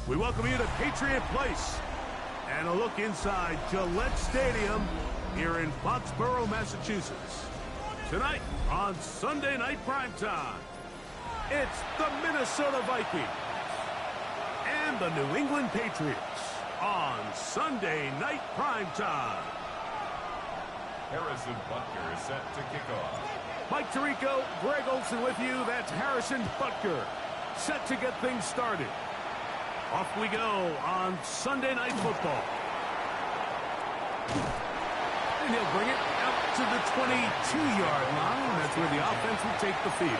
We welcome you to Patriot Place and a look inside Gillette Stadium here in Foxborough, Massachusetts. Tonight on Sunday Night Primetime, it's the Minnesota Vikings and the New England Patriots on Sunday Night Primetime. Harrison Butker is set to kick off. Mike Tirico, Greg Olson with you. That's Harrison Butker set to get things started. Off we go on Sunday Night Football. And he'll bring it out to the 22-yard line. That's where the offense will take the field.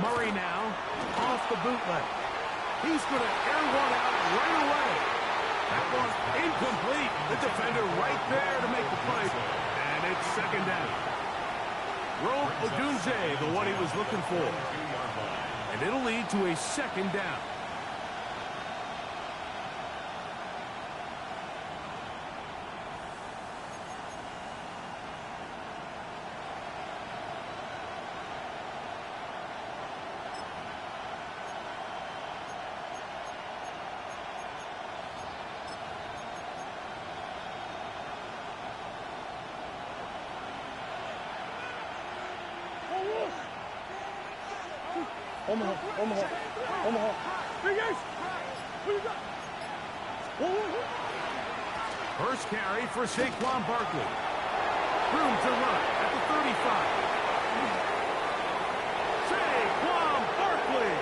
Murray now off the bootleg. He's going to air one out right away. That one's incomplete. The defender right there to make the play. And it's second down. Rome Odunze, the one he was looking for. And it'll lead to a second down. Omaha. Big Ace! What you got? First carry for Saquon Barkley. Room to run at the 35. Saquon Barkley!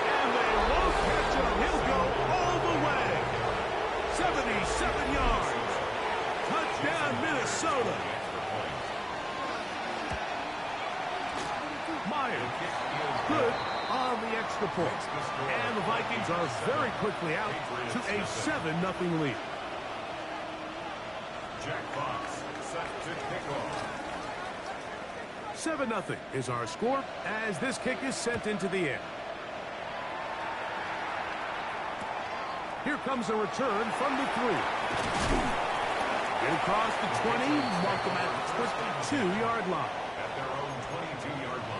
And they won't catch him. He'll go all the way. 77 yards. Touchdown, Minnesota. Myers, good on the extra point. And the Vikings are very quickly out to a 7-0 lead. Jack Fox set to kick off. 7-0 is our score as this kick is sent into the air. Here comes a return from the 3. Get across the 20, mark them at the 22-yard line. At their own 22-yard line.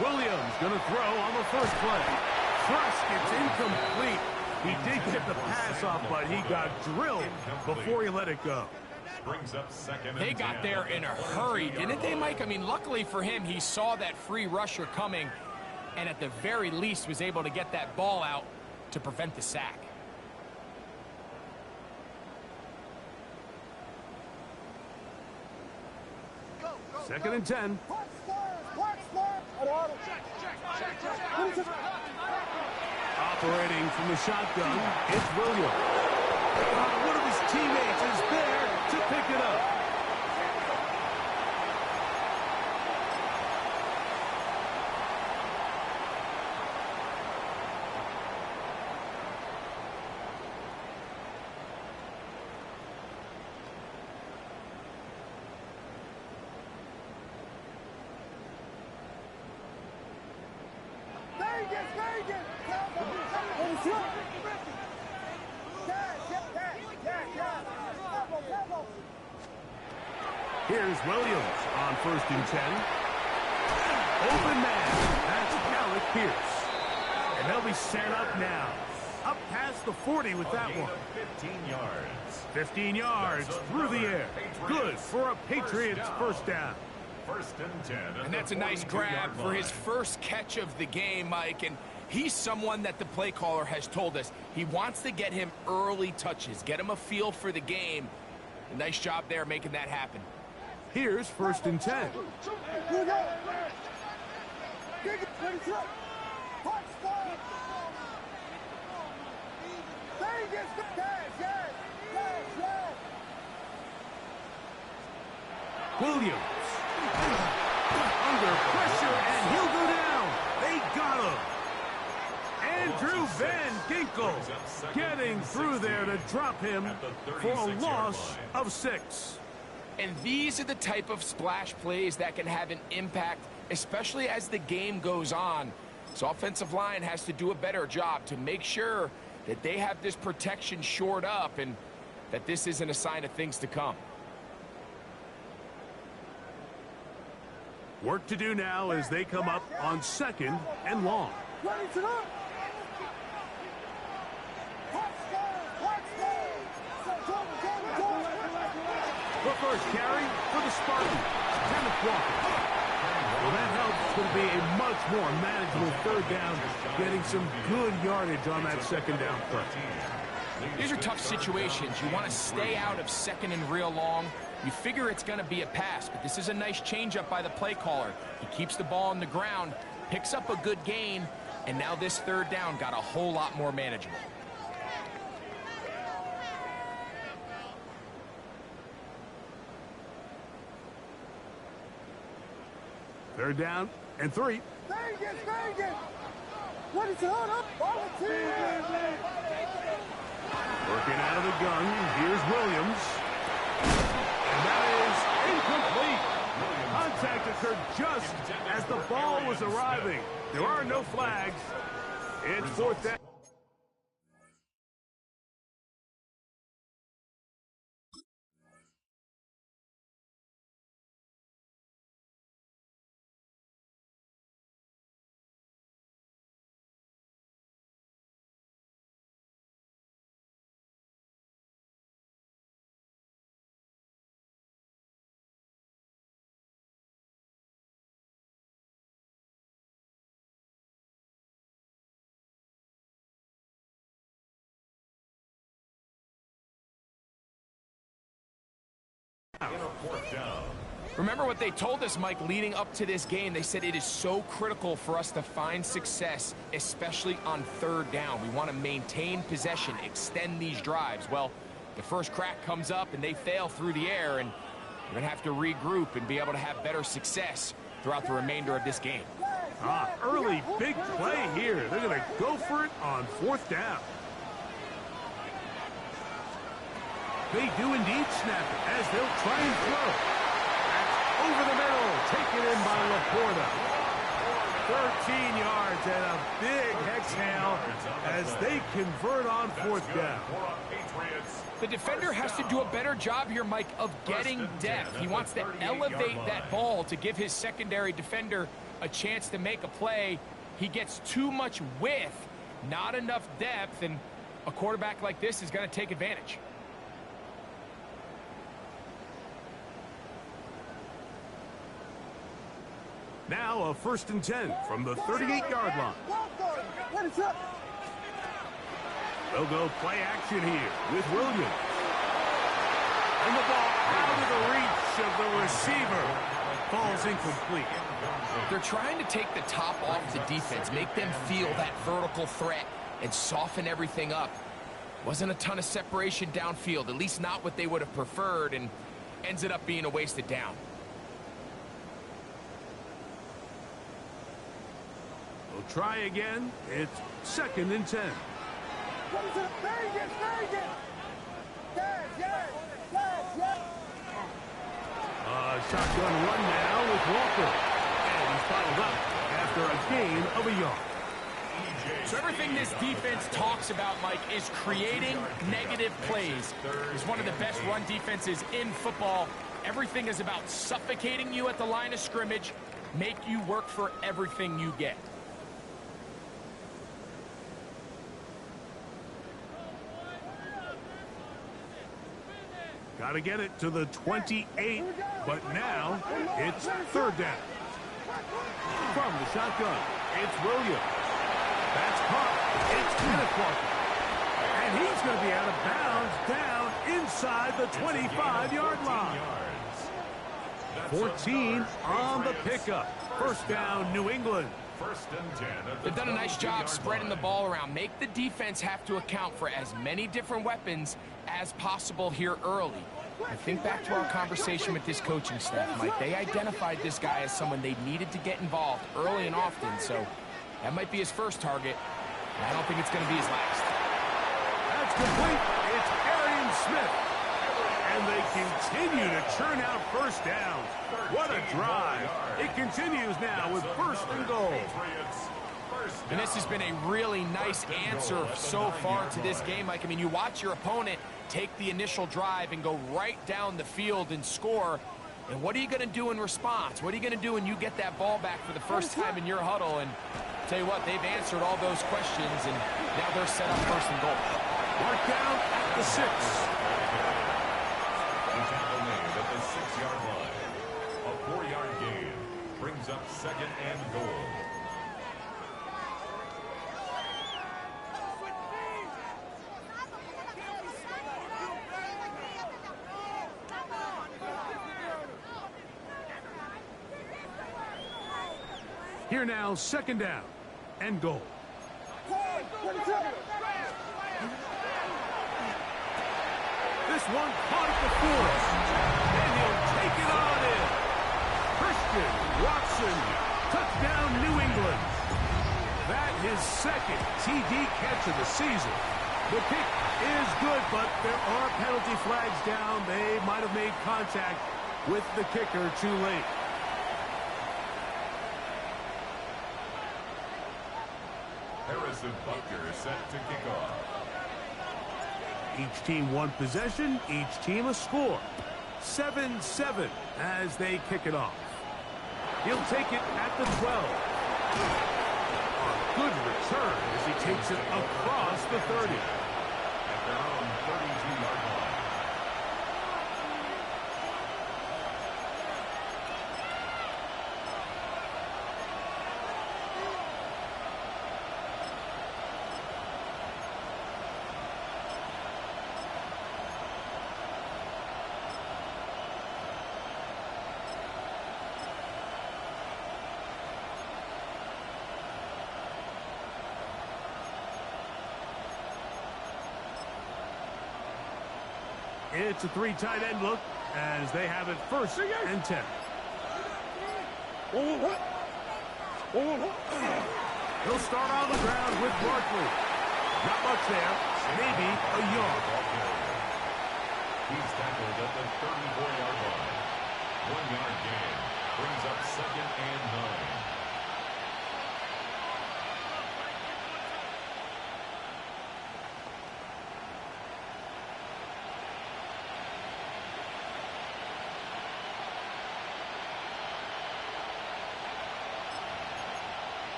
Williams going to throw on the first play. Thrust, it's incomplete. He did get the pass off, but he got drilled before he let it go. Brings up second and They got there in a hurry, didn't they, Mike? I mean, luckily for him, he saw that free rusher coming and at the very least was able to get that ball out to prevent the sack. Second and 10. Operating from the shotgun, it's Williams. One of his teammates is there to pick it up. Here's Williams on first and 10. Open man. That's Alec Pierce. And they'll be set up now. Up past the 40 with that one. 15 yards. 15 yards through the air. Good for a Patriots first down. First and 10. And that's a nice grab for his first catch of the game, Mike. And he's someone that the play caller has told us he wants to get him early touches, get him a feel for the game. A nice job there making that happen. Here's first and 10. Williams. Under pressure, and he'll go down. They got him. Andrew Van Ginkel getting through there to drop him for a loss of 6. And these are the type of splash plays that can have an impact, especially as the game goes on. So offensive line has to do a better job to make sure that they have this protection shored up and that this isn't a sign of things to come. Work to do now as they come up on 2nd and long. The first carry for the Spartans, Kenneth Walker. Well, that helps. It's going to be a much more manageable 3rd down, getting some good yardage on that 2nd down play. These are tough situations. You want to stay out of 2nd and real long. You figure it's going to be a pass, but this is a nice changeup by the play caller. He keeps the ball on the ground, picks up a good gain, and now this 3rd down got a whole lot more manageable. Third down and 3. What is it? Working out of the gun, here's Williams. And that is incomplete. Contact occurred just as the ball was arriving. There are no flags. It's 4th down. Remember what they told us, Mike, leading up to this game. They said it is so critical for us to find success, especially on 3rd down. We want to maintain possession, extend these drives. Well, the first crack comes up and they fail through the air, and we're going to have to regroup and be able to have better success throughout the remainder of this game. Early big play here. They're going to go for it on 4th down. They do indeed snap it as they'll try and throw. That's over the middle, taken in by Laporta. 13 yards and a big exhale as they convert on 4th down. The defender has to do a better job here, Mike, of getting depth. He wants to elevate that ball to give his secondary defender a chance to make a play. He gets too much width, not enough depth, and a quarterback like this is going to take advantage. Now a 1st and 10 from the 38-yard line. They'll go play action here with Williams. And the ball out of the reach of the receiver. Falls incomplete. They're trying to take the top off the defense, make them feel that vertical threat, and soften everything up. Wasn't a ton of separation downfield, at least not what they would have preferred, and ends up being a wasted down. We'll try again. It's 2nd and 10. Shotgun run now with Walker. And he's followed up after a gain of a yard. So everything this defense talks about, Mike, is creating negative plays. It's one of the best run defenses in football. Everything is about suffocating you at the line of scrimmage, make you work for everything you get. Got to get it to the 28, but now it's 3rd down. From the shotgun, it's Williams. That's caught. It's Kenneth Walker. And he's going to be out of bounds down inside the 25-yard line. 14 on the pickup. 1st down, New England First and 10 at the They've done a nice 22-yard job spreading the line. ball around. Make the defense have to account for as many different weapons as possible here early. I think back to our conversation with this coaching staff, Mike. They identified this guy as someone they needed to get involved early and often, so that might be his first target. And I don't think it's going to be his last. That's complete. It's Arian Smith. And they continue to churn out first downs. What a drive. It continues now with first and goal. And this has been a really nice answer so far to this game, Mike. I mean, you watch your opponent take the initial drive and go right down the field and score. And what are you going to do in response? What are you going to do when you get that ball back for the first time in your huddle? And tell you what, they've answered all those questions, and now they're set up first and goal. Mark down at the 6. Tackle made at the 6-yard line. A 4-yard gain brings up second and goal. Here now, second down and goal. This one caught at the 4. And he'll take it on in. Christian Watson, touchdown New England. That his second TD catch of the season. The kick is good, but there are penalty flags down. They might have made contact with the kicker too late. Harrison Butker set to kick off. Each team one possession, each team a score. 7-7 as they kick it off. He'll take it at the 12. A good return as he takes it across the 30. At their own 32-yard line. It's a 3 tight end look as they have it first and 10. He'll start on the ground with Barkley. Not much there. Maybe a yard. He's tackled at the 34-yard line. 1-yard gain brings up second and 9.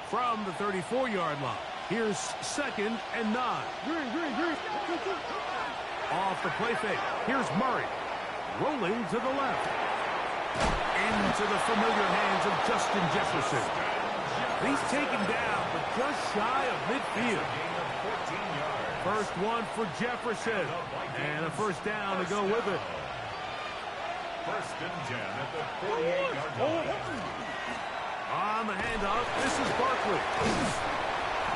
From the 34-yard line, here's second and 9. Off the play fake, here's Murray. Rolling to the left. Into the familiar hands of Justin Jefferson. He's taken down, but just shy of midfield. First one for Jefferson. And a first down to go with it. First and 10 at the 48-yard line. On the handoff, this is Barkley.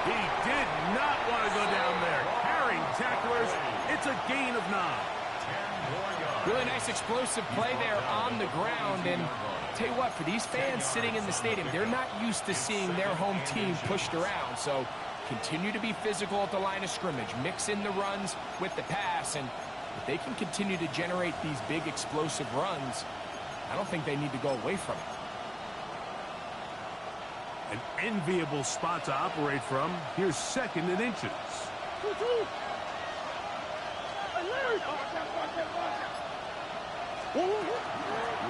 He did not want to go down there. Carrying tacklers, it's a gain of 9. Really nice explosive play there on the ground. And tell you what, for these fans sitting in the stadium, they're not used to seeing their home team pushed around. So continue to be physical at the line of scrimmage. Mix in the runs with the pass. And if they can continue to generate these big explosive runs, I don't think they need to go away from it. An enviable spot to operate from. Here's second and inches.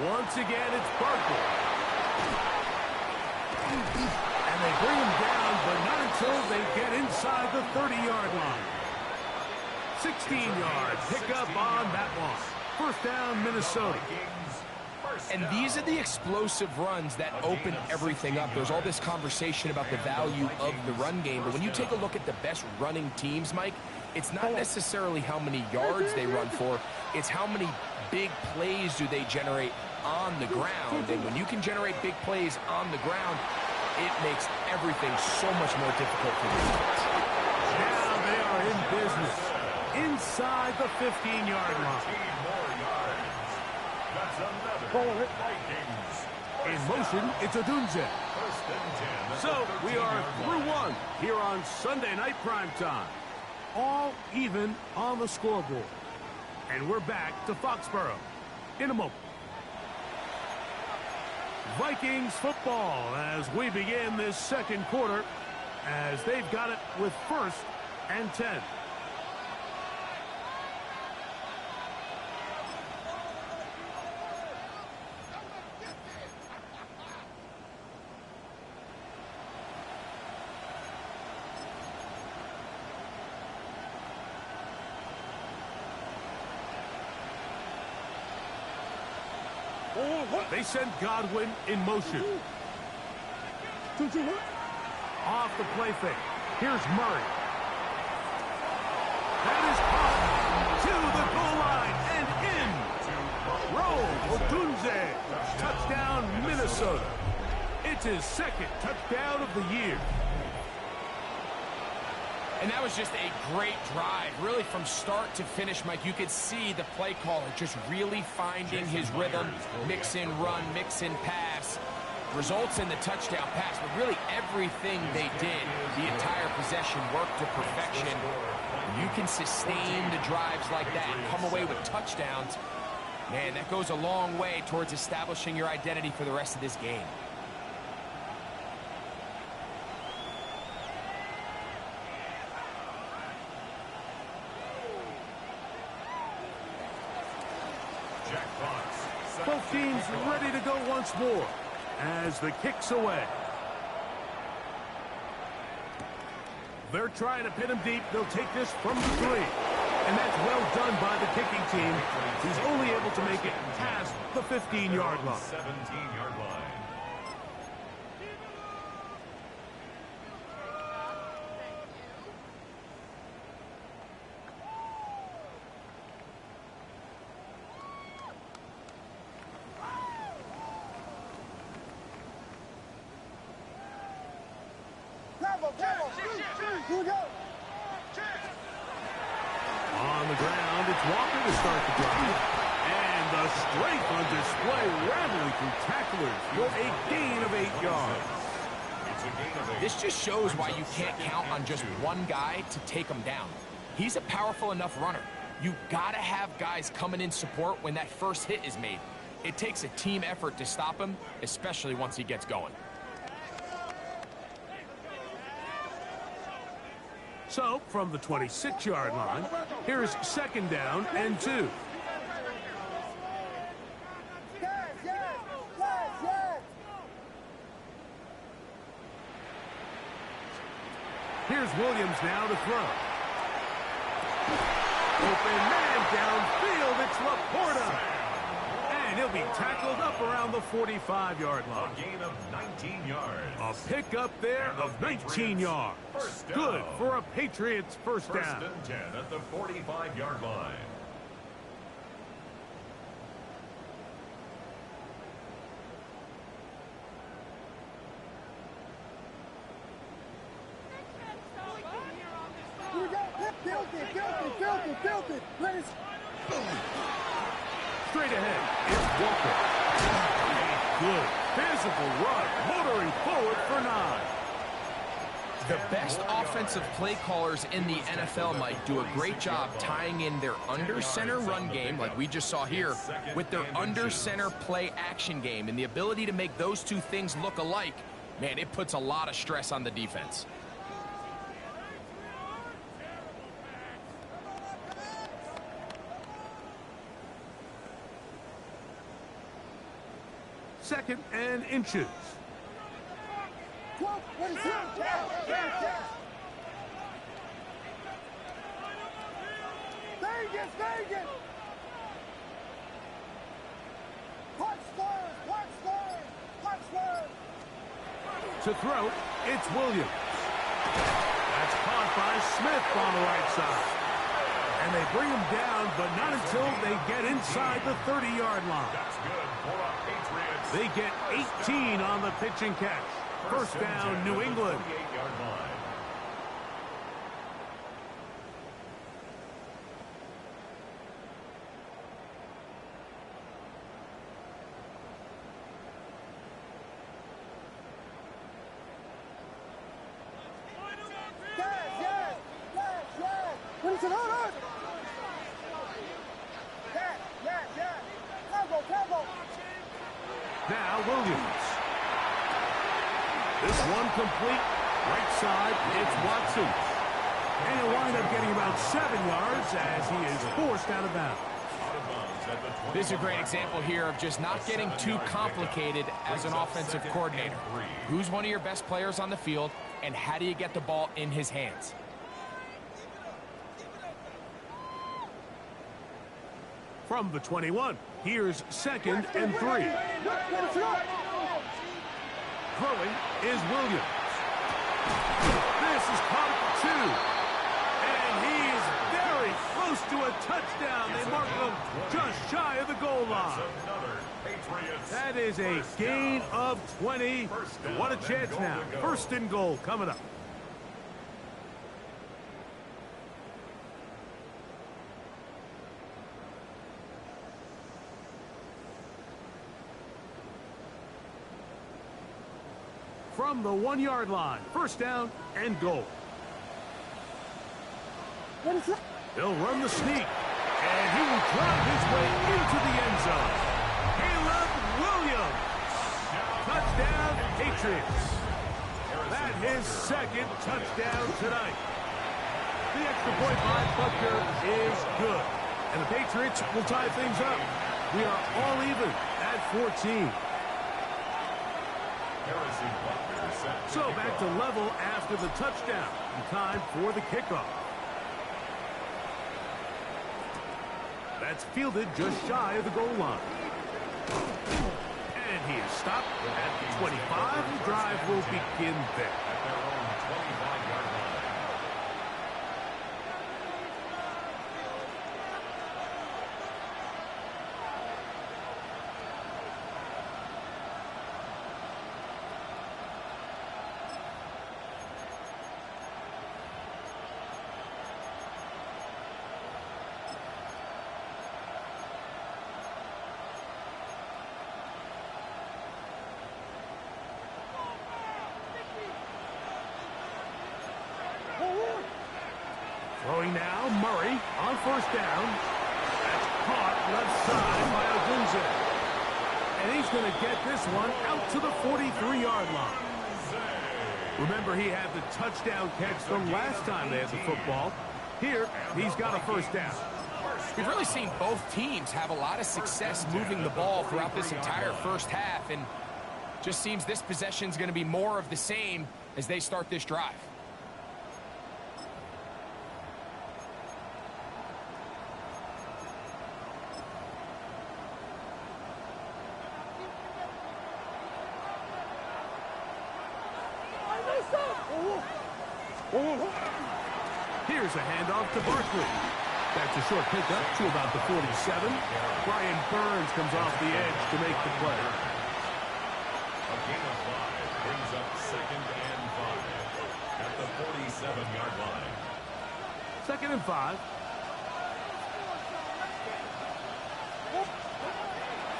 Once again, it's Barkley. And they bring him down, but not until they get inside the 30-yard line. 16-yard pickup on that one. First down, Minnesota. And these are the explosive runs that open everything up. There's all this conversation about the value of the run game, but when you take a look at the best running teams, Mike, it's not necessarily how many yards they run for, it's how many big plays do they generate on the ground. And when you can generate big plays on the ground, it makes everything so much more difficult for the defense. Now they are in business inside the 15-yard line. That's another Vikings. In motion, it's Odunze. So we are through one here on Sunday Night Primetime. All even on the scoreboard. And we're back to Foxborough in a moment. Vikings football as we begin this second quarter as they've got it with 1st and 10. They send Godwin in motion. Off the play fake. Here's Murray. That is caught to the goal line and in. Roll Odunze. Touchdown, Minnesota. It's his 2nd touchdown of the year. And that was just a great drive. Really, from start to finish, Mike, you could see the play caller just really finding his rhythm. Mix in run, mix in pass. Results in the touchdown pass. But really, everything they did, the entire possession worked to perfection. You can sustain the drives like that and come away with touchdowns. Man, that goes a long way towards establishing your identity for the rest of this game. Both teams ready to go once more as the kick's away. They're trying to pin him deep. They'll take this from the 3. And that's well done by the kicking team. He's only able to make it past the 15-yard line. 17-yard line. On the ground, it's Walker to start the drive. And the strength on display, rambling through tacklers for a gain of 8 yards. This just shows why you can't count on just one guy to take him down. He's a powerful enough runner. You gotta have guys coming in support when that first hit is made. It takes a team effort to stop him, especially once he gets going. So, from the 26-yard line, here's 2nd down and 2. Here's Williams now to throw. Open man downfield, it's Laporta. And he'll be tackled up around the 45-yard line. A gain of 19 yards. A pickup there of 19 yards. Good for a Patriots first down. 1st and 10 at the 45-yard line. Straight ahead, it's Walker. Good physical run, motoring forward for 9. The best offensive play callers in the NFL, Mike, do a great job tying in their under-center run game, like we just saw here, with their under-center play action game. And the ability to make those two things look alike, man, it puts a lot of stress on the defense. Second and inches. Vegas! To throw, it's Williams. That's caught by Smith on the right side. And they bring him down, but not until they get inside the 30-yard line. That's good for a Patriots. They get 18 on the pitch and catch. First down, New England. 48-yard line. Now Williams. This one complete. Right side, it's Watson. And he'll wind up getting about 7 yards as he is forced out of bounds. This is a great example here of just not getting too complicated as an offensive coordinator. Who's one of your best players on the field, and how do you get the ball in his hands? From the 21, here's 2nd and 3. Throwing is Williams. This is caught at 2. And he is very close to a touchdown. They mark him just shy of the goal line. That is a gain of 20. What a chance now. 1st and goal coming up. From the 1-yard line, 1st down and goal. They'll run the sneak, and he will drive his way into the end zone. Caleb Williams. Touchdown, Patriots. That his 2nd touchdown tonight. The extra point by Butker is good. And the Patriots will tie things up. We are all even at 14. So back to level after the touchdown. And time for the kickoff. That's fielded just shy of the goal line. And he is stopped at the 25. The drive will begin there. At their own 25-yard line. Throwing now, Murray on 1st down. That's caught left side by Ogunze. And he's going to get this one out to the 43-yard line. Remember, he had the touchdown catch the last time they had the football. Here, he's got a 1st down. We've really seen both teams have a lot of success moving the ball throughout this entire first half, and just seems this possession is going to be more of the same as they start this drive. Here's a handoff to Barkley. That's a short pickup to about the 47. Brian Burns comes off the edge to make the play. A gain of 5 brings up 2nd and 5 at the 47-yard line. 2nd and 5.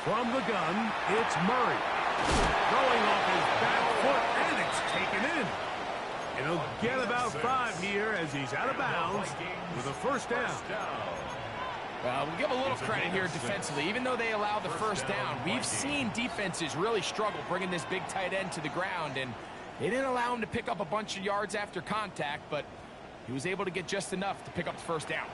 From the gun, it's Murray. Throwing off his back foot, and it's taken in. And he'll get about 5 here as he's out of bounds with a 1st down. Well, we'll give a little credit here defensively. Even though they allow the 1st down, we've seen defenses really struggle bringing this big tight end to the ground, and they didn't allow him to pick up a bunch of yards after contact, but he was able to get just enough to pick up the 1st down.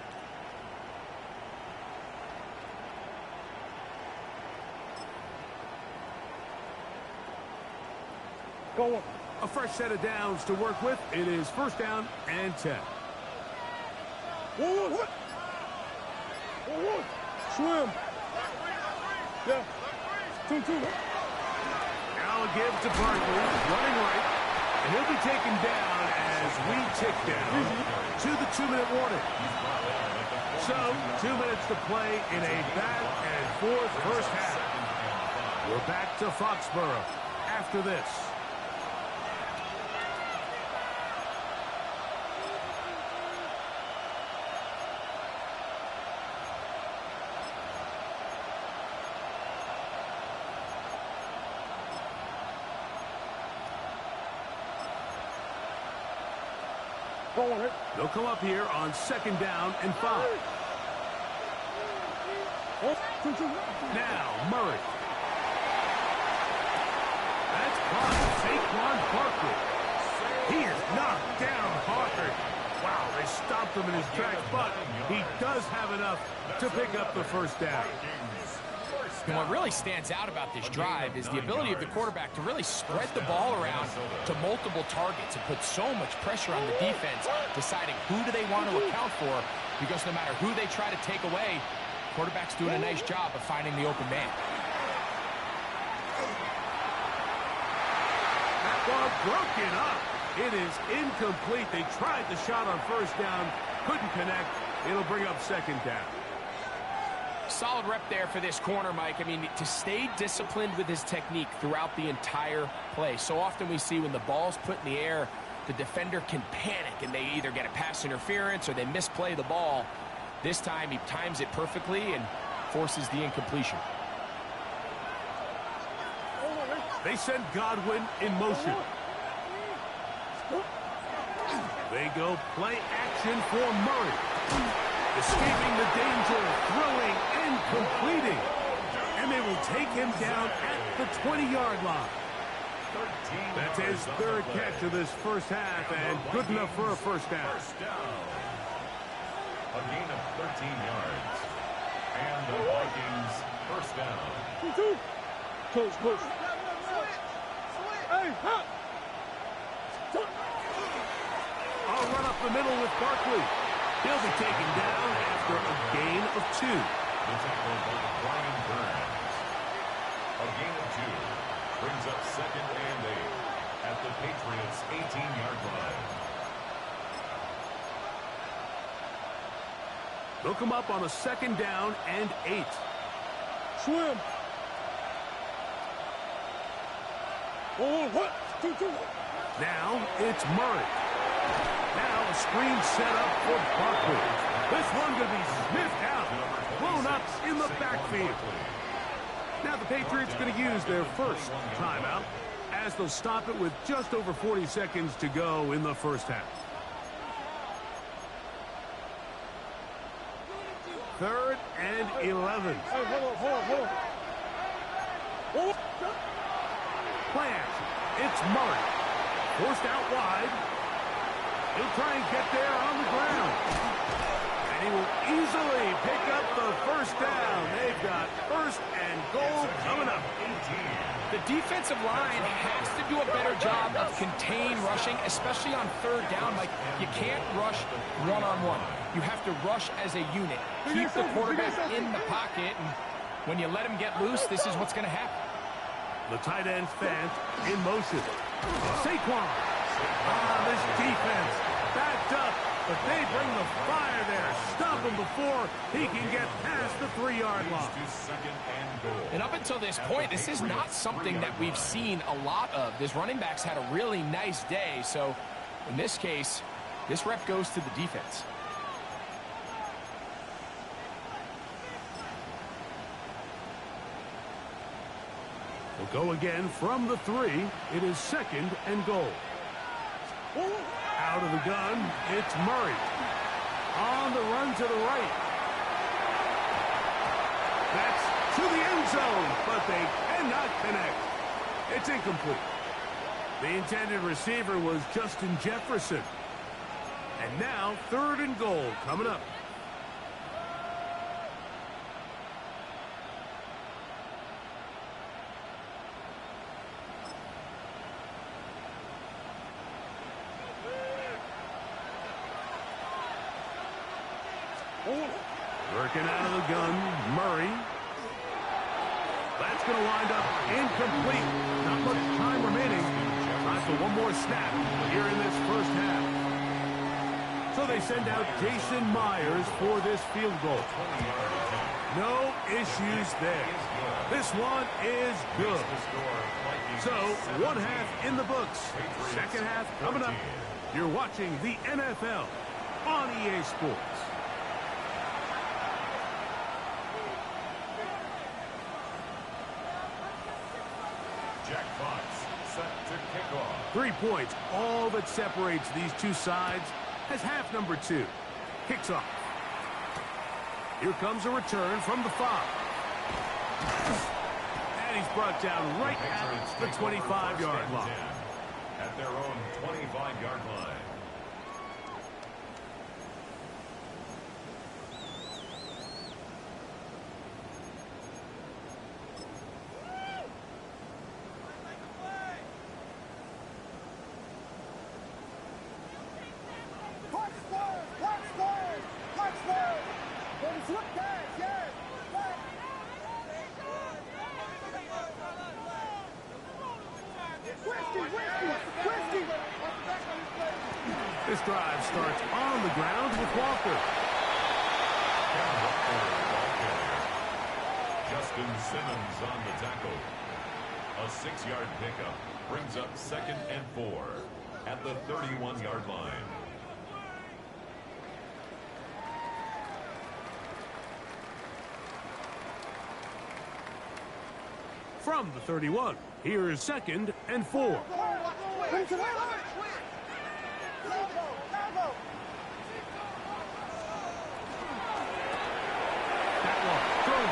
Go. A fresh set of downs to work with. It is 1st down and 10. What? Swim. Yeah. 2-2. Now a give to Barkley. Running right. And he'll be taken down as we tick down to the 2-minute warning. So, 2 minutes to play in a back-and-forth first half. We're back to Foxborough after this. They'll come up here on 2nd down and 5. Now, Murray. That's caught. Saquon Barkley. He is knocked down hard. Wow, they stopped him in his tracks, but he does have enough to pick up the first down. And what really stands out about this drive is the ability of the quarterback to really spread the ball around to multiple targets and put so much pressure on the defense, deciding who do they want to account for, because no matter who they try to take away, quarterback's doing a nice job of finding the open man. That ball broken up. It is incomplete. They tried the shot on first down, couldn't connect. It'll bring up 2nd down. Solid rep there for this corner, Mike. I mean, to stay disciplined with his technique throughout the entire play. So often we see when the ball's put in the air, the defender can panic and they either get a pass interference or they misplay the ball. This time he times it perfectly and forces the incompletion. They send Godwin in motion. They go play action for Murray. Escaping the danger, throwing and completing. And they will take him down at the 20-yard line. That's his 3rd catch of this first half, and good enough for a first down. A gain of 13 yards. And the Vikings first down. Close. Hey, hop. I'll run up the middle with Barkley. He'll be taken down after a gain of 2. The tackle by Brian Burns. A gain of 2 brings up 2nd and 8 at the Patriots' 18-yard line. They'll come up on a 2nd down and 8. Swim. Oh, what? Now it's Murray. Now a screen set up for Barkley. This one going to be sniffed out, blown up in the backfield. Now the Patriots going to use their first timeout as they'll stop it with just over 40 seconds to go in the first half. 3rd and 11. Hey, hold on. Play action. It's Murray. Forced out wide. He'll try and get there on the ground. And he will easily pick up the first down. They've got 1st and goal coming up. The defensive line has to do a better job of contain rushing, especially on 3rd down. Like, you can't rush one-on-one. You have to rush as a unit. Keep the quarterback in the pocket, and when you let him get loose, this is what's going to happen. The tight end Fant in motion. Saquon. This defense backed up, but they bring the fire there. Stop him before he can get past the 3-yard line. And up until this point, this is not something that we've seen a lot of. This running back's had a really nice day, so in this case, this rep goes to the defense. We'll go again from the 3. It is 2nd and goal. Out of the gun, it's Murray. On the run to the right. That's to the end zone, but they cannot connect. It's incomplete. The intended receiver was Justin Jefferson. And now 3rd and goal coming up. Working out of the gun, Murray. That's going to wind up incomplete. Not much time remaining. Not to one more snap here in this first half. So they send out Jason Myers for this field goal. No issues there. This one is good. So, one half in the books. Second half coming up. You're watching the NFL on EA Sports. Jack Fox set to kick off. 3 points, all that separates these two sides, as half number 2 kicks off. Here comes a return from the 5. And he's brought down right at the 25-yard line. At their own 25-yard line. This drive starts on the ground with Walker. Justin Simmons on the tackle. A 6-yard pickup brings up 2nd and 4 at the 31-yard line. From the 31, here is 2nd and 4.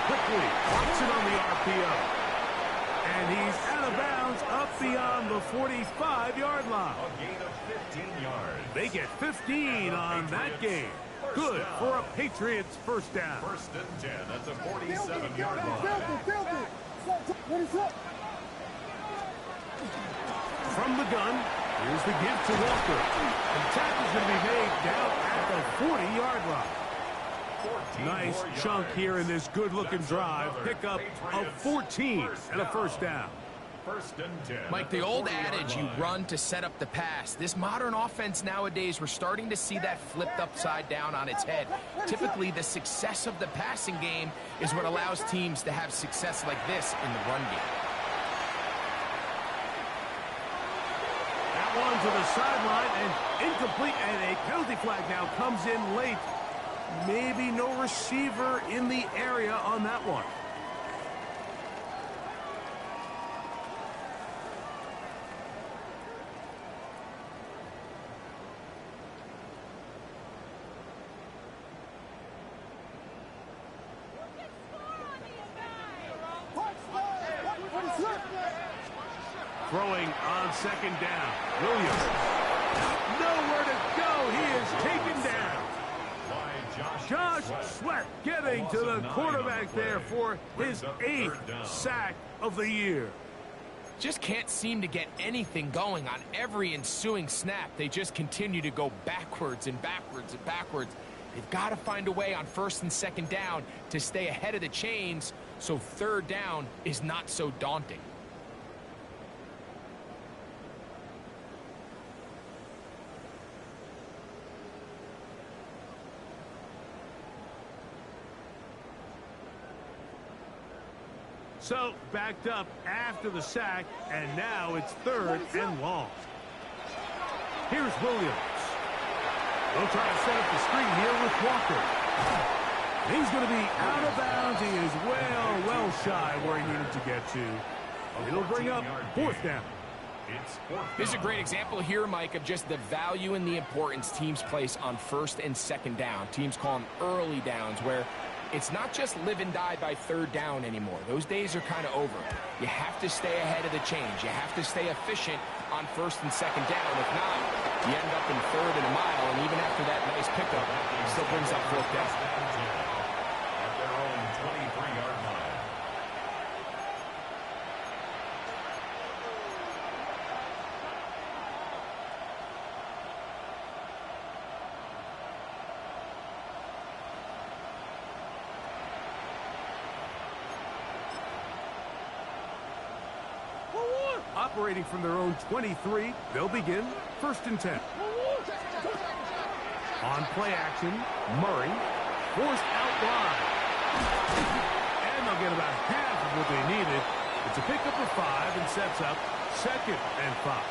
Quickly, Watson on the RPO. And he's out of bounds up beyond the 45-yard line. A gain of 15 yards. They get 15 on that game. Good for a Patriots first down. 1st and 10 at the 47-yard line. From the gun, here's the give to Walker. And the tackle's going to be made down at the 40-yard line. Nice chunk here in this good-looking drive. Pickup of 14 and a first down. 1st and 10. Mike, the old adage, you run to set up the pass. This modern offense nowadays, we're starting to see that flipped upside down on its head. Typically, the success of the passing game is what allows teams to have success like this in the run game. That one to the sideline and incomplete, and a penalty flag now comes in late. Maybe no receiver in the area on that one. Throwing on 2nd down. Williams. Nowhere to go. He is taken down. Josh Sweat getting to the quarterback there for his 8th sack of the year. Just can't seem to get anything going on every ensuing snap. They just continue to go backwards and backwards and backwards. They've got to find a way on 1st and 2nd down to stay ahead of the chains so 3rd down is not so daunting. So, backed up after the sack, and now it's 3rd and long. Here's Williams. They'll try to set up the screen here with Walker. He's going to be out of bounds. He is well shy where he needed to get to. It'll bring up 4th down. This is a great example here, Mike, of just the value and the importance teams place on 1st and 2nd down. Teams call them early downs, where it's not just live and die by 3rd down anymore. Those days are kind of over. You have to stay ahead of the chains. You have to stay efficient on 1st and 2nd down. If not, you end up in 3rd and a mile, and even after that nice pickup, it still brings up 4th down. At their own 23-yard line. Up operating from their own 23. They'll begin 1st and 10. On play action, Murray forced out wide. And they'll get about half of what they needed. It's a pickup of 5 and sets up 2nd and 5.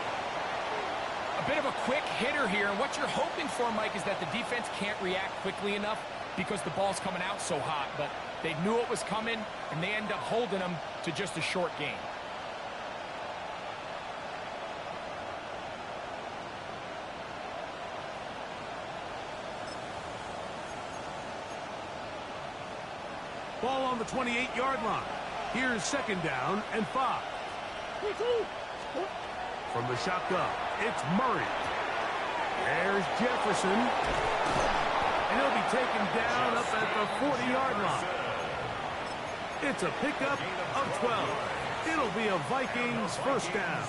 A bit of a quick hitter here. What you're hoping for, Mike, is that the defense can't react quickly enough because the ball's coming out so hot. But they knew it was coming, and they end up holding them to just a short game. Ball on the 28-yard line. Here's 2nd down and 5. From the shotgun, it's Murray. There's Jefferson. And he'll be taken down up at the 40-yard line. It's a pickup of 12. It'll be a Vikings 1st down.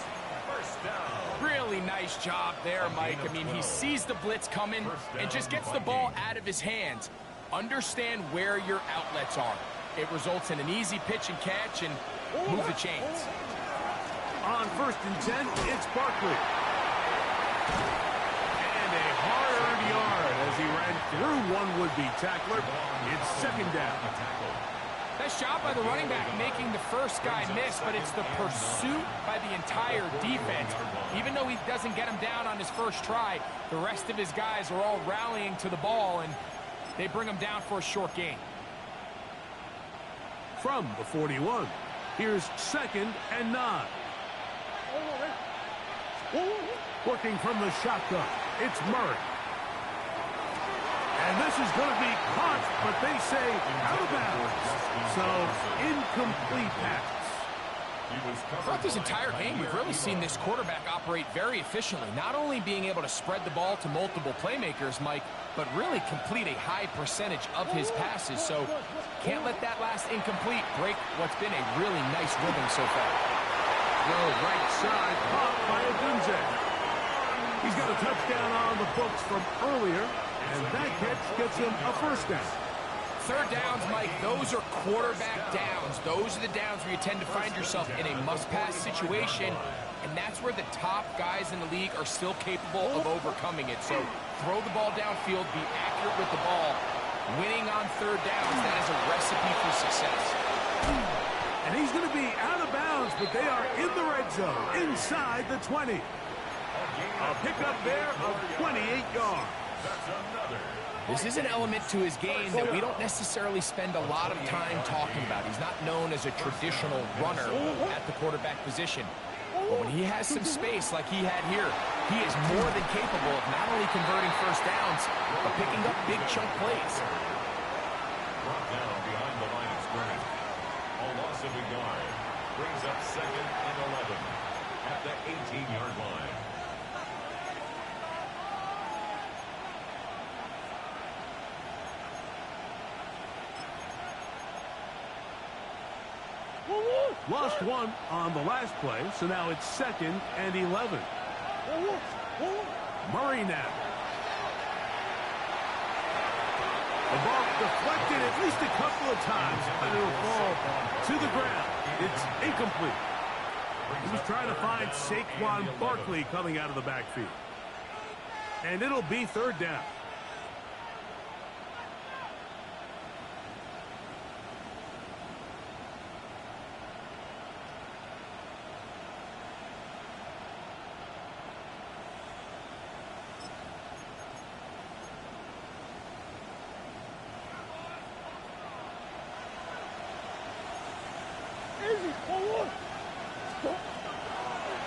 Really nice job there, Mike. I mean, he sees the blitz coming and just gets the ball out of his hands. Understand where your outlets are. It results in an easy pitch and catch and move the chains. On 1st and 10, it's Barkley. And a hard-earned yard as he ran through one would-be tackler. It's 2nd down. Nice job by the running back making the first guy miss, but it's the pursuit by the entire defense. Even though he doesn't get him down on his first try, the rest of his guys are all rallying to the ball, and they bring him down for a short gain. From the 41, here's 2nd and 9. Working from the shotgun, it's Murray. And this is going to be caught, but they say out of bounds. So, incomplete pass. Throughout this entire game, we've really seen this quarterback operate very efficiently, not only being able to spread the ball to multiple playmakers, Mike, but really complete a high percentage of his passes. So, can't let that last incomplete break what's been a really nice rhythm so far. The right side caught by Odunze. He's got a touchdown on the books from earlier, and that catch gets him a 1st down. 3rd downs, Mike, those are quarterback downs. Those are the downs where you tend to find yourself in a must-pass situation, and that's where the top guys in the league are still capable of overcoming it. So throw the ball downfield, be accurate with the ball. Winning on 3rd downs, that is a recipe for success. And he's going to be out of bounds, but they are in the red zone, inside the 20. A pickup there of 28 yards. This is an element to his game that we don't necessarily spend a lot of time talking about. He's not known as a traditional runner at the quarterback position. But when he has some space like he had here, he is more than capable of not only converting 1st downs, but picking up big chunk plays. Brought down behind the line of scrimmage. A loss of a yard brings up 2nd and 11 at the 18-yard line. Lost one on the last play, so now it's 2nd and 11. Murray now. The ball deflected at least a couple of times, but it'll fall to the ground. It's incomplete. He was trying to find Saquon Barkley coming out of the backfield. And it'll be 3rd down.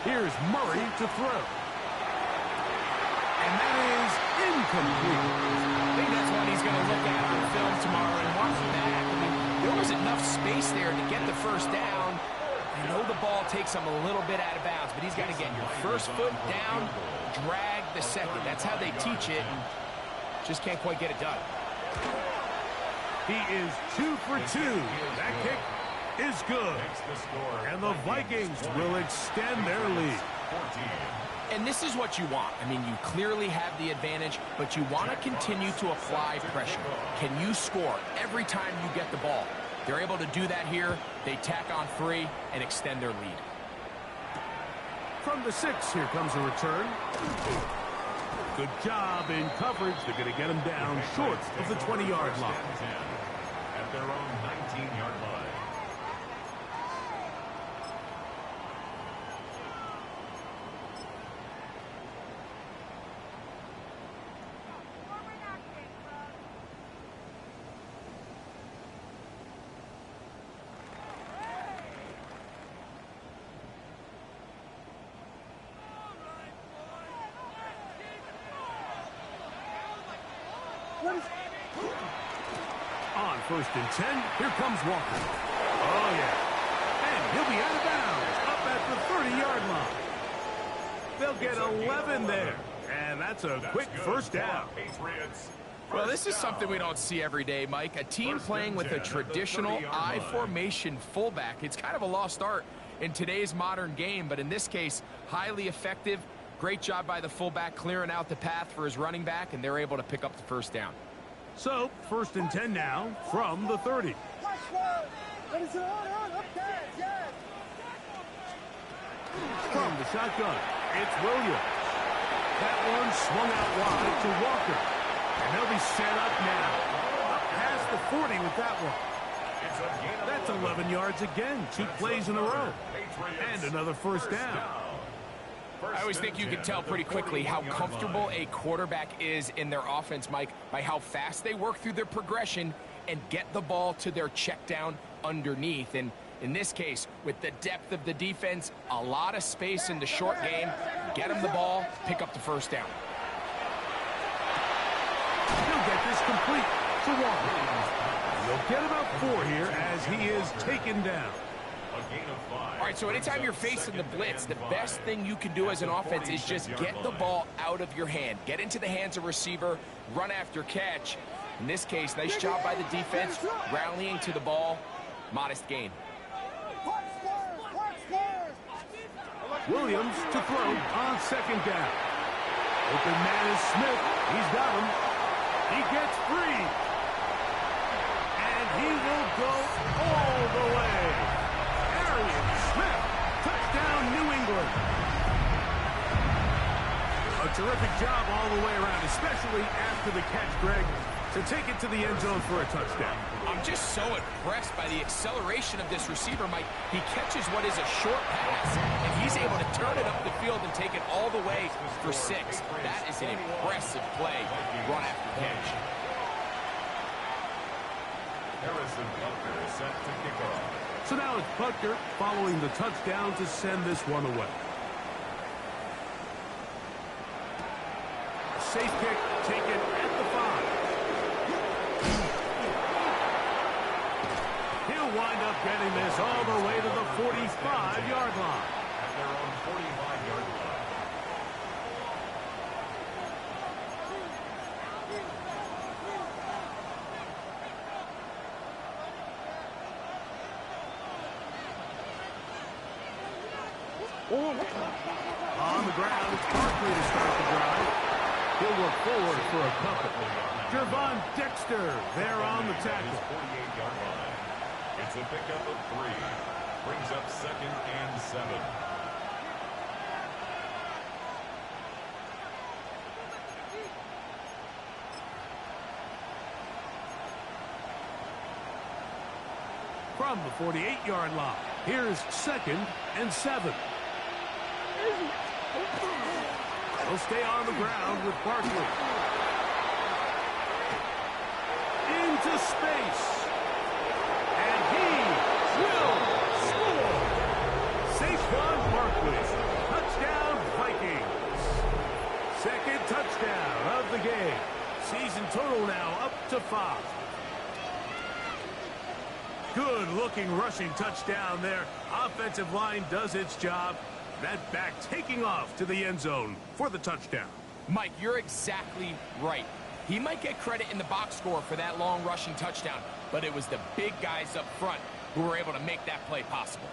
Here's Murray to throw. And that is incomplete. I think that's what he's going to look at on film tomorrow and watch back. I mean, there was enough space there to get the 1st down. I know the ball takes him a little bit out of bounds, but he's got to get your 1st foot down, drag the 2nd. That's how they teach it, and just can't quite get it done. He is 2 for 2. That kick is good. And the Vikings will extend their lead. And this is what you want. I mean, you clearly have the advantage, but you want to continue to apply pressure. Can you score every time you get the ball? They're able to do that here. They tack on 3 and extend their lead. From the 6, here comes a return. Good job in coverage. They're going to get him down short of the 20-yard line. At their own 19-yard line. On 1st and 10, here comes Walker. Oh, yeah. And he'll be out of bounds up at the 30-yard line. They'll get 11 there. And that's a quick first down. Well, this is something we don't see every day, Mike. A team playing with a traditional I formation fullback. It's kind of a lost art in today's modern game, but in this case, highly effective. Great job by the fullback clearing out the path for his running back, and they're able to pick up the first down. So, 1st and 10 now from the 30. From the shotgun, it's Williams. That one swung out wide to Walker. And they'll be set up now. Up past the 40 with that one. That's 11 yards again. 2 plays in a row. And another first down. I always think you can tell pretty quickly how comfortable a quarterback is in their offense, Mike, by how fast they work through their progression and get the ball to their check down underneath. And in this case, with the depth of the defense, a lot of space in the short game, get them the ball, pick up the first down. He'll get this complete to Walker. He'll get about 4 here as he is taken down. All right, so anytime you're facing the blitz, the best thing you can do as an offense is just get the ball out of your hand. Get into the hands of receiver, run after catch. In this case, nice job by the defense, rallying to the ball. Modest gain. Williams to throw on 2nd down. Open man is Smith. He's got him. He gets free. And he will go all the way. Smith, touchdown, New England. A terrific job all the way around, especially after the catch, Greg, to take it to the end zone for a touchdown. I'm just so impressed by the acceleration of this receiver, Mike. He catches what is a short pass, and he's able to turn it up the field and take it all the way for 6. That is an impressive play, run after catch. Harrison Butker is set to kick off. So now it's Butker following the touchdown to send this one away. A safe kick taken at the 5. He'll wind up getting this all the way to the 45-yard line. At their own 45-yard line. On the ground, it's Barkley to start the drive. He'll work forward for a couple. Gervon Dexter there on the tackle. 48-yard line. It's a pickup of 3. Brings up 2nd and 7. From the 48-yard line, here's 2nd and 7. He'll stay on the ground with Barkley. Into space. And he will score. Saquon Barkley. Touchdown Vikings. 2nd touchdown of the game. Season total now up to 5. Good-looking rushing touchdown there. Offensive line does its job. That back taking off to the end zone for the touchdown. Mike, you're exactly right. He might get credit in the box score for that long rushing touchdown, but it was the big guys up front who were able to make that play possible.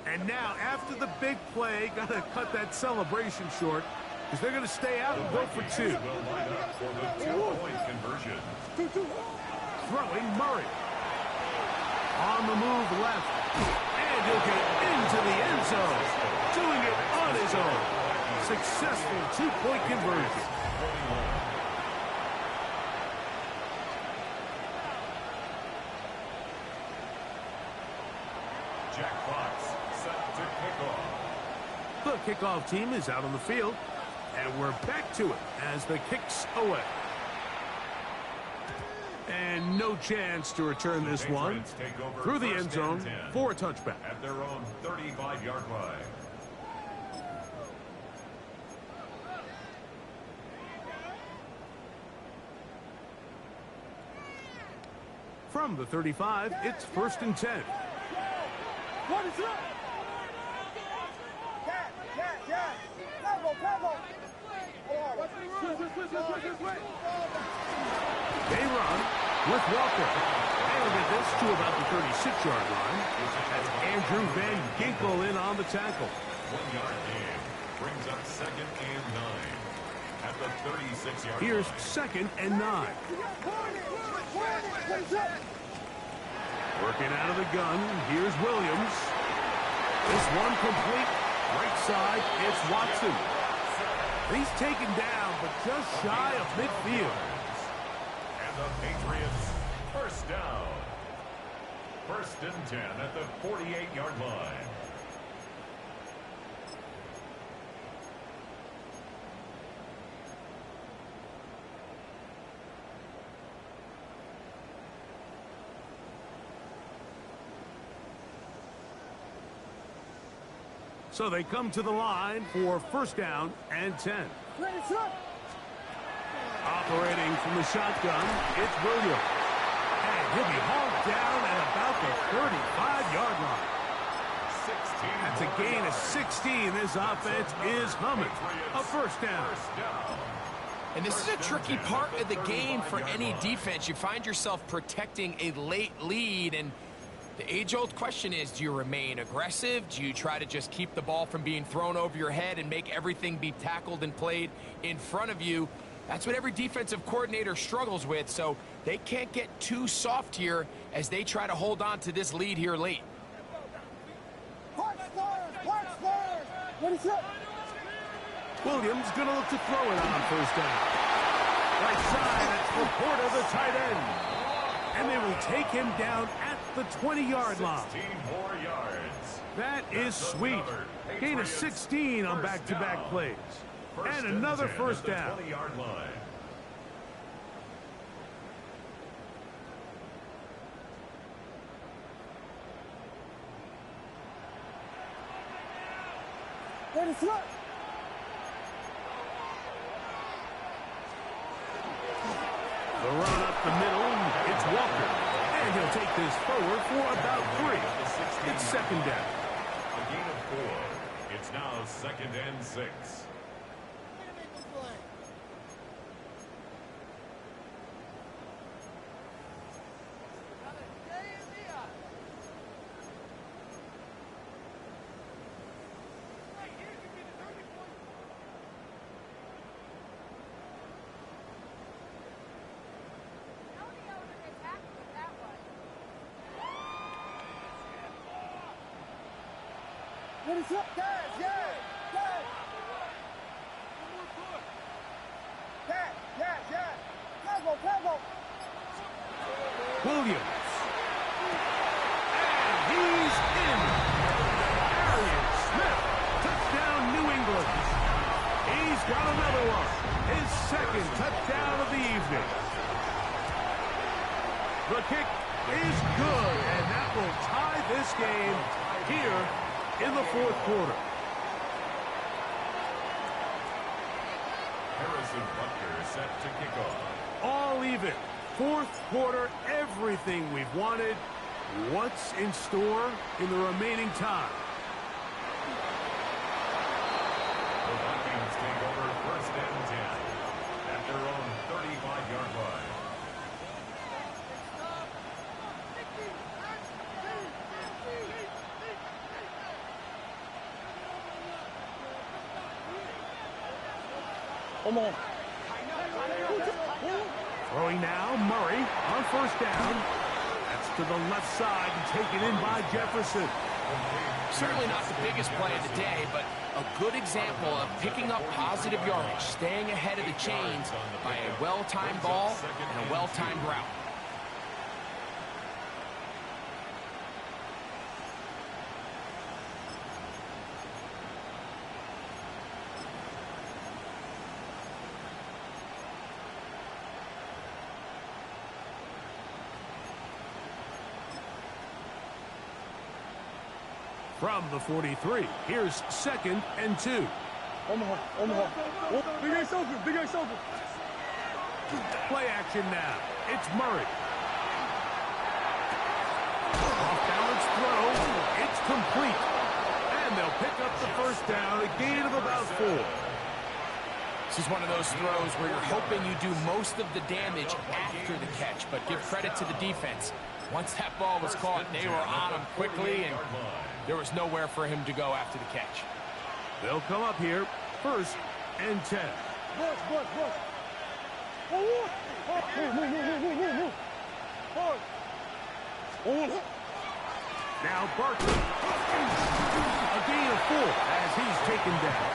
And now, after the big play, got to cut that celebration short because they're going to stay out and go for 2. Will line up for the 2-point conversion. throwing Murray. On the move left. And he'll get into the end zone. Doing it on his own. Successful two-point conversion. Jack Fox set to kick off. The kickoff team is out on the field. And we're back to it as the kick's away. And no chance to return this one through the end zone for a touchback. At their own 35-yard line. From the 35, it's 1st and 10. What is up? They run with Walker. They'll get this to about the 36-yard line. As Andrew Van Ginkel in on the tackle. 1-yard gain brings up 2nd and 9 at the 36-yard line. Here's 2nd and 9. Working out of the gun. Here's Williams. This one complete. Right side, it's Watson. He's taken down, but just shy of midfield. And the Patriots, 1st down. 1st and 10 at the 48-yard line. So they come to the line for 1st down and 10. Operating from the shotgun, it's Williams. And he'll be hauled down at about the 35-yard line. 16. That's a gain of 16. This offense is humming. A 1st down. And this is a tricky part of the game for any defense. You find yourself protecting a late lead, and the age-old question is, do you remain aggressive? Do you try to just keep the ball from being thrown over your head and make everything be tackled and played in front of you? That's what every defensive coordinator struggles with, so they can't get too soft here as they try to hold on to this lead here late. Williams going to look to throw it on 1st down. Right side, it's Laporta, the tight end. And they will take him down at the 20-yard line. 16 more yards. That is sweet. Gain of 16 on back-to-back plays. And another 1st down. 20-yard line. The run up the middle, it's Walker. And he'll take this forward for about 3. It's 2nd down. A gain of 4. It's now 2nd and 6. What is up, guys? Yeah, yeah. Williams. And he's in. Arian Smith. Touchdown, New England. He's got another one. His 2nd touchdown of the evening. The kick is good, and that will tie this game here in the 4th quarter. Harrison Butker set to kick off. All even. 4th quarter, everything we've wanted. What's in store in the remaining time? The Vikings take over 1st and 10 at their own 35-yard line. Throwing now, Murray on first down. That's to the left side and taken in by Jefferson. Certainly not the biggest play of the day, but a good example of picking up positive yardage, staying ahead of the chains by a well-timed ball and a well-timed route. From the 43, here's 2nd and 2. Omaha. Oh, big ace open. Play action now. It's Murray. Off-balance throw. It's complete. And they'll pick up the first down, a gain of about 4. This is one of those throws where you're hoping you do most of the damage after the catch, but give credit to the defense. Once that ball was caught, they were on him quickly, and there was nowhere for him to go after the catch. They'll come up here, 1st and 10. Bush. Move. Now Barkley. A gain of 4 as he's taken down.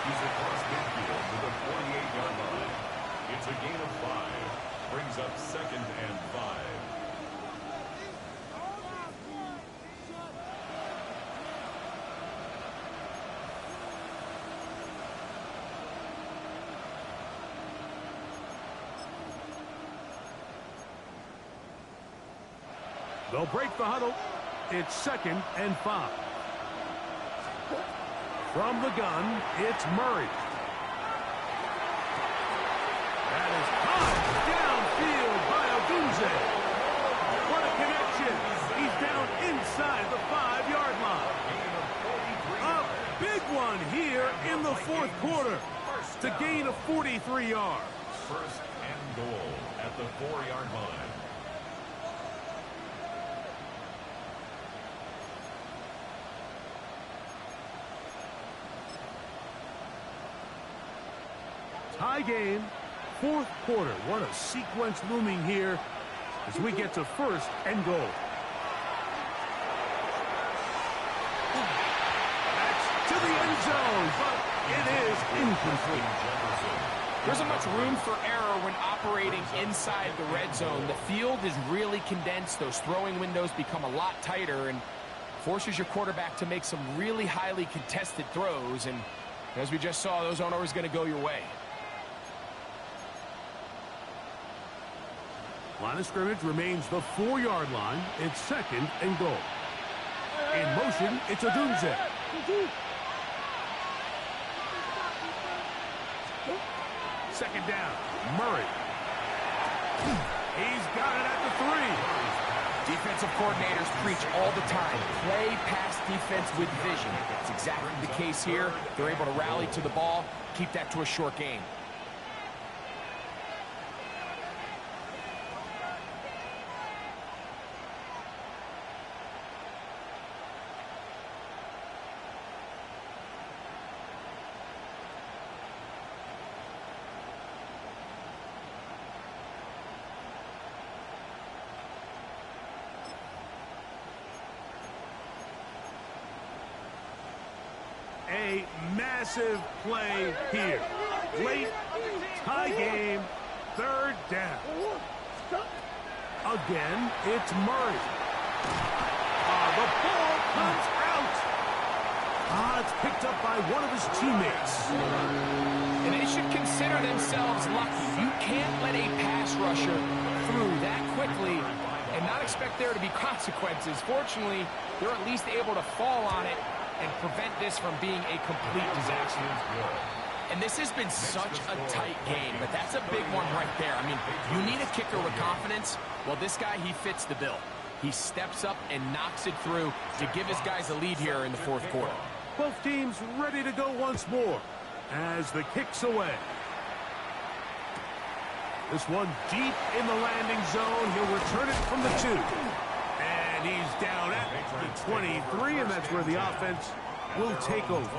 He's across midfield to the 48-yard line. It's a gain of 5. Brings up 2nd and 5. They'll break the huddle. It's 2nd and 5. From the gun, it's Murray. That is high downfield by Odunze. What a connection. He's down inside the 5-yard line. A big one here in the 4th quarter to gain of 43 yards. 1st and goal at the 4-yard line. Tie game, 4th quarter. What a sequence looming here as we get to 1st and goal. That's to the end zone, but it is incomplete. There isn't much room for error when operating inside the red zone. The field is really condensed. Those throwing windows become a lot tighter and forces your quarterback to make some really highly contested throws. And as we just saw, those aren't always going to go your way. Line of scrimmage remains the 4-yard line. It's 2nd and goal. In motion, it's Odunze. Second down, Murray. He's got it at the 3. Defensive coordinators preach all the time. Play pass defense with vision. It's exactly the case here. They're able to rally to the ball, keep that to a short game. A massive play here. Late tie game, 3rd down. Again, it's Murray. The ball comes out. It's picked up by one of his teammates. And they should consider themselves lucky. You can't let a pass rusher through that quickly and not expect there to be consequences. Fortunately, they're at least able to fall on it and prevent this from being a complete disaster. And this has been such a tight game, but that's a big one right there. I mean, you need a kicker with confidence. Well, this guy, he fits the bill. He steps up and knocks it through to give his guys a lead here in the 4th quarter. Both teams ready to go once more as the kick's away. This one deep in the landing zone. He'll return it from the 2. And he's down at the 23, and that's where the offense will take over.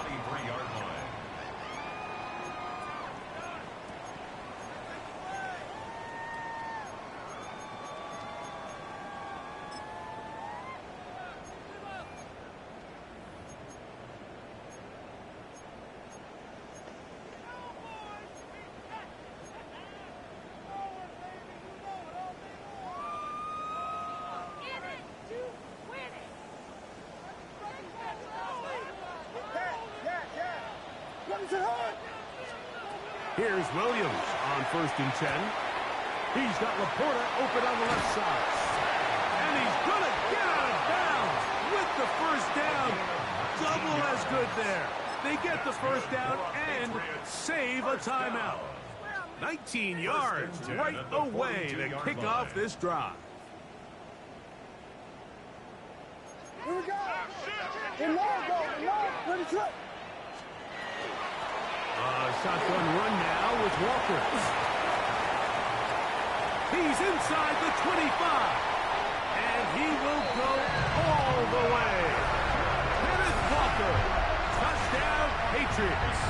Here's Williams on 1st and 10. He's got Laporta open on the left side. And he's going to get out of bounds with the first down. Double as good there. They get the first down and save a timeout. 19 yards right away to kick off this drive. Here we go. In line, go. In line. Ready, trip. Shotgun run now with Walker. He's inside the 25. And he will go all the way. Kenneth Walker. Touchdown, Patriots.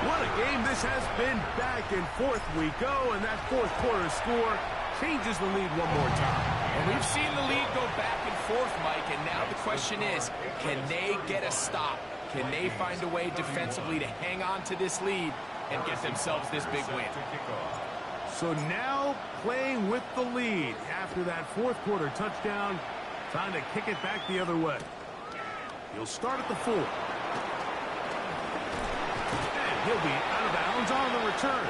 What a game this has been. Back and forth we go, and that fourth quarter score changes the lead one more time. And we've seen the lead go back and forth, Mike, and now the question is, can they get a stop? Can they find a way defensively to hang on to this lead and get themselves this big win? So now playing with the lead after that fourth quarter touchdown, time to kick it back the other way. He'll start at the 4. And he'll be out of bounds on the return.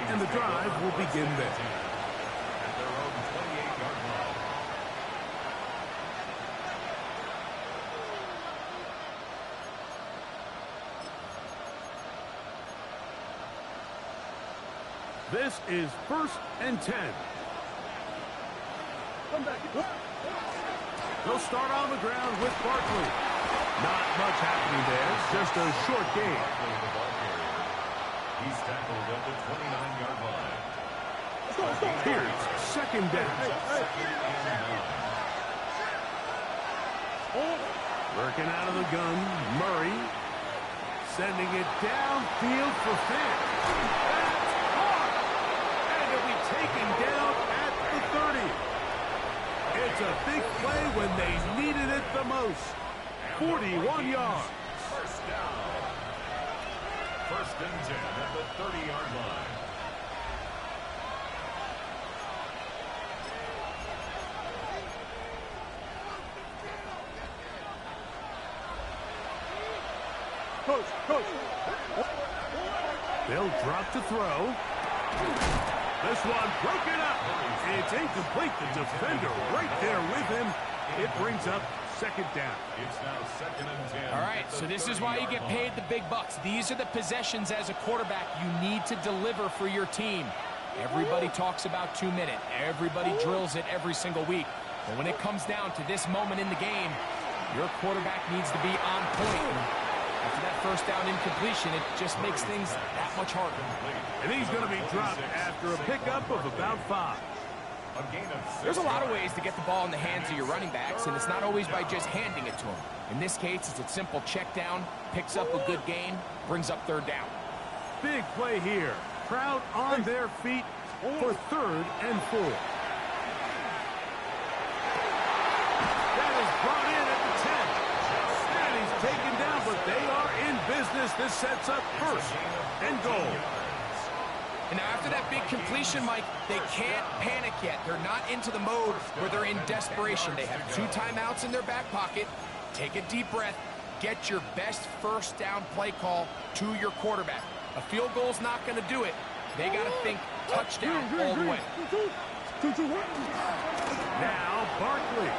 And the drive will begin there. At their own 28-yard line. This is 1st and 10. Come back. They'll start on the ground with Barkley. Not much happening there. Just a short game. The ball carrier. He's tackled at the 29-yard line. Let's go, let's go. Here's 2nd down. Working out of the gun, Murray. Sending it downfield for Fant. That's caught. And it'll be taken down at the 30. It's a big play when they needed it the most. 41 yards. First down. 1st and 10 at the 30-yard line. Coach. They'll drop to throw. This one broken up. It's incomplete. The defender right there with him. It brings up 2nd down. It's now 2nd and 10. All right, so this is why you get paid the big bucks. These are the possessions as a quarterback you need to deliver for your team. Everybody talks about 2-minute. Everybody drills it every single week. But when it comes down to this moment in the game, your quarterback needs to be on point. And after that first down incompletion, it just makes things that much harder. And he's going to be dropped after a pickup of about 5. There's a lot of ways to get the ball in the hands of your running backs, and it's not always by just handing it to them. In this case, it's a simple check down, picks up a good gain, brings up 3rd down. Big play here. Crowd on their feet for 3rd and 4. That is brought in at the 10. And he's taken down, but they are in business. This sets up 1st and goal. And now after that big completion, Mike, they can't panic yet. They're not into the mode where they're in desperation. They have 2 timeouts in their back pocket. Take a deep breath. Get your best first down play call to your quarterback. A field goal's not going to do it. They got to think touchdown all the way. Now Barkley.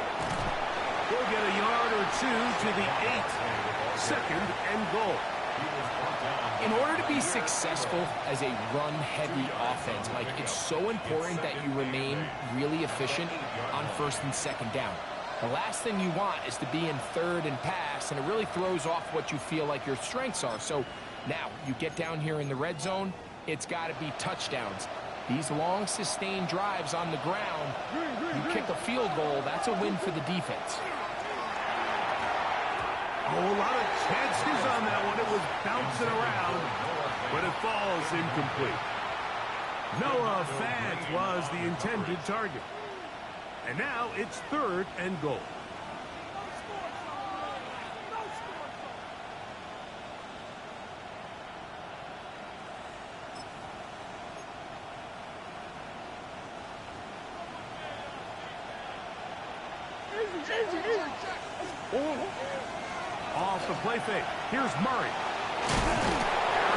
He'll get a yard or 2 to the 8. 2nd and goal. In order to be successful as a run-heavy offense, Mike, it's so important that you remain really efficient on 1st and 2nd down. The last thing you want is to be in 3rd and pass, and it really throws off what you feel like your strengths are. So now you get down here in the red zone, it's got to be touchdowns. These long, sustained drives on the ground, you kick a field goal, that's a win for the defense. Oh, a lot of chances on that one. It was bouncing around, but it falls incomplete. Noah Fant was the intended target. And now it's 3rd and goal. Off the play fake. Here's Murray.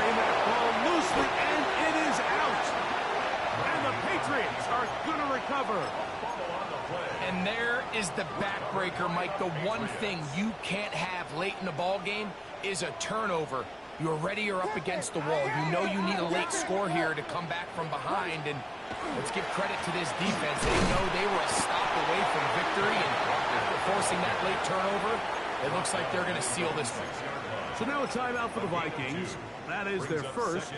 carrying that ball loosely, and it is out. And the Patriots are going to recover. And there is the backbreaker, Mike. The one thing you can't have late in the ball game is a turnover. You're ready, you're up against the wall. You know you need a late score here to come back from behind. And let's give credit to this defense. They know they were a stop away from victory. And after forcing that late turnover, it looks like they're going to seal this one. So now a timeout for the Vikings. That is their first.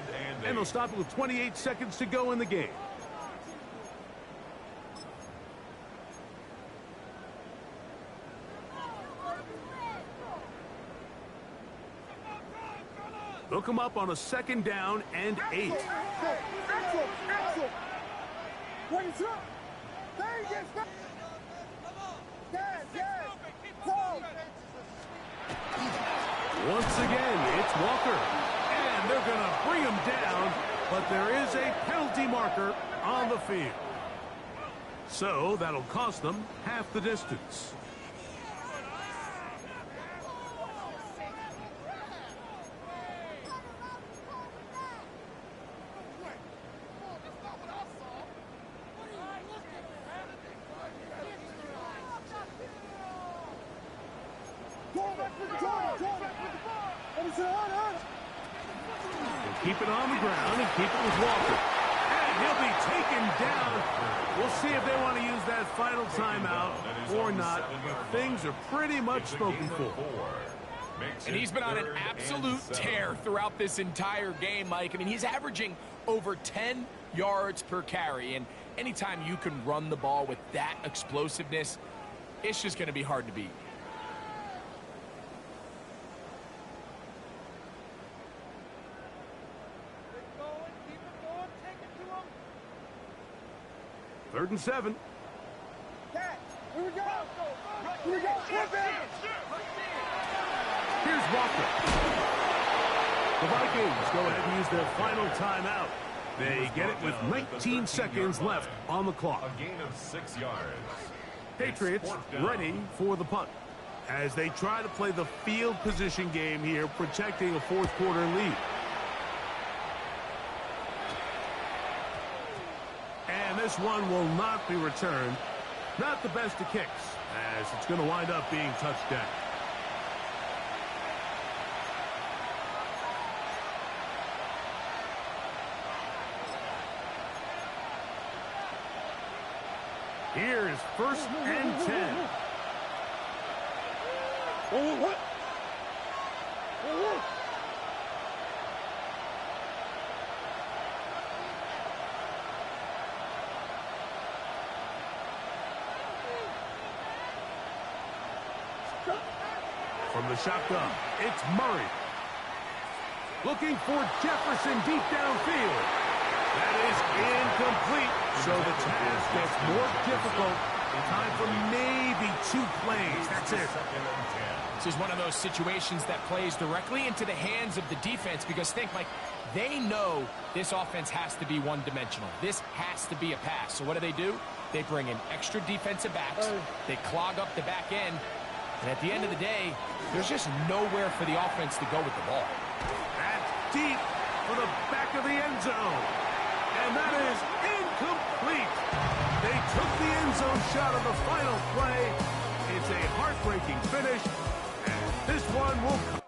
And they'll stop it with 28 seconds to go in the game. They'll come up on a 2nd down and 8. Once again, it's Walker. And they're going to bring him down, but there is a penalty marker on the field. So that'll cost them half the distance. Keep it on the ground and keep it with Walker. And he'll be taken down. We'll see if they want to use that final timeout or not. Things are pretty much spoken for. And he's been on an absolute tear throughout this entire game, Mike. I mean, he's averaging over 10 yards per carry. And anytime you can run the ball with that explosiveness, it's just going to be hard to beat. Third and 7. Here we go. Here we go. Here's Walker. The Vikings go ahead and use their final timeout. They get it with 19 seconds left on the clock. A gain of 6 yards. Patriots ready for the punt as they try to play the field position game here, protecting a fourth-quarter lead. And this one will not be returned. Not the best of kicks, as it's going to wind up being touchdown. Here is 1st and 10. What? From the shotgun, it's Murray. Looking for Jefferson deep downfield. That is incomplete. So the task gets more difficult. Time for maybe 2 plays. That's it. This is one of those situations that plays directly into the hands of the defense, because think, Mike, they know this offense has to be one-dimensional. This has to be a pass. So what do? They bring in extra defensive backs. They clog up the back end. And at the end of the day, there's just nowhere for the offense to go with the ball. That's deep for the back of the end zone. And that is incomplete. They took the end zone shot on the final play. It's a heartbreaking finish. And this one will come.